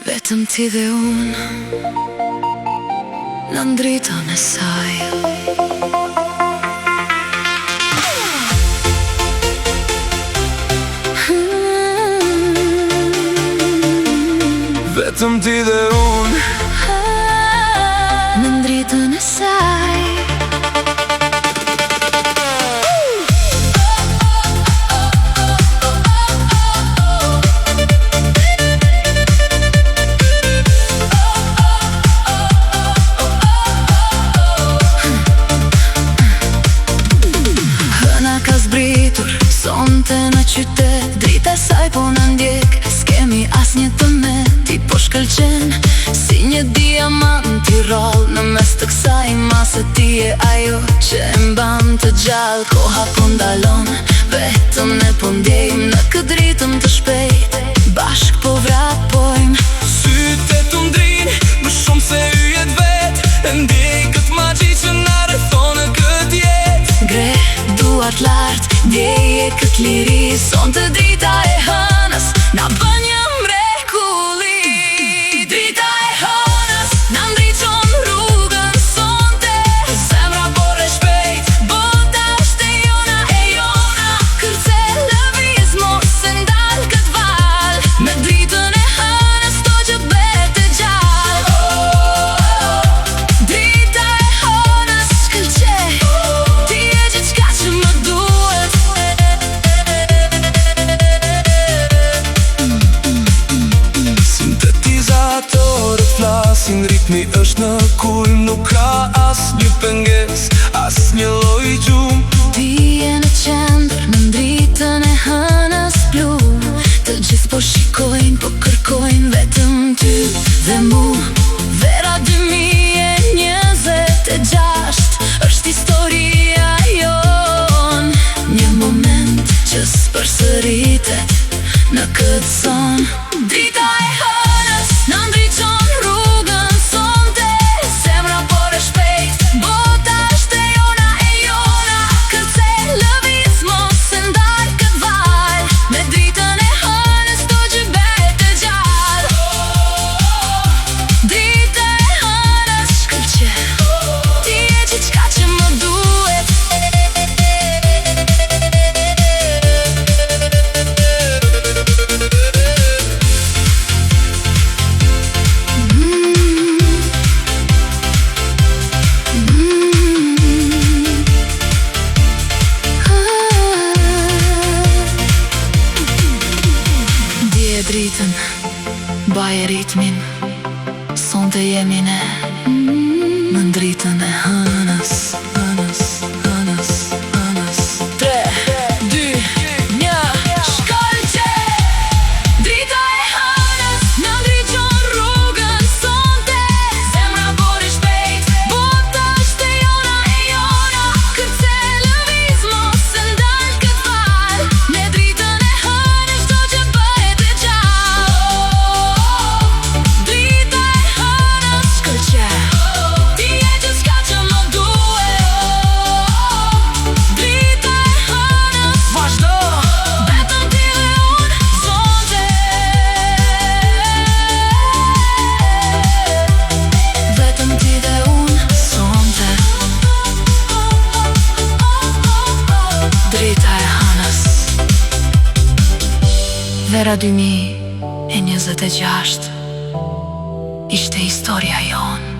Vetëm ti dhe unë në ndritën e saj. Vetëm ti dhe unë në ndritën e saj. Sonte në qytet, drita saj po në ndjek. S'kemi as një të me, ti po shkëlqen si një diamant i rall në mes të kësaj mase. Ti e ajo që e mban të gjallë. Koha po ndalon, vetëm ne po ndjejmë në këtë dritëm të shpejt. Bashk po vrapojmë, sytë e të ndrin më shumë se yjet vet. E ndjej këtë magji që na rrethon në këtë jet. Ngre duart lart, ndjeje këtë liri. Sonte drita e hënës na bën një mrekulli. Drita e hënës na ndriçon rrugën sonte. Zemra borre shpejt, bota është e jona e jona. Kërce lëviz mos e ndal kët val. Me dritën e hënës do që bete gjallë. Drita e hënës shkëlqe, ti e gjithçka që më duhet. Sintetizatorët flasin, ritmi është në kulm. Nuk ka as një penges, as një lloj gjumë. Ti je në qendër, në ndritën e hënës blu. Të gjithë po shikojnë, po kërkojnë vetëm ty dhe mu. Vera 2026 është historia jon. Një moment që s'përsëritet në këtë son. Drita e hënës na ndriçon rrugën sonte. Zemra borre shpejt, bota është e jona e jona. Kërce lëviz mos e ndal kët val. Me dritën e hënës do që bete gjallë. Drita e hënës shkëlqe, ti e gjithçka që më duhet. Dritën, baje ritmin, sonte jemi ne në ndritën e hënës. Hënës, hënës, hënës. 3, 2, 1, shkëlqe. Drita e hënës na ndriçon rrugën sonte. Zemra borre shpejt, bota është e jona e jona. Kërce lëviz mos e ndal kët val. Me dritën e hënës do që bete gjallë. Drita e hënës shkëlqe, ti e gjithçka që më duhet. Drita e hënës vazhdo, vetëm ti dhe unë sonte. Vetëm ti dhe unë sonte. Drita e hënës. Vera 2026 ishte historia jon.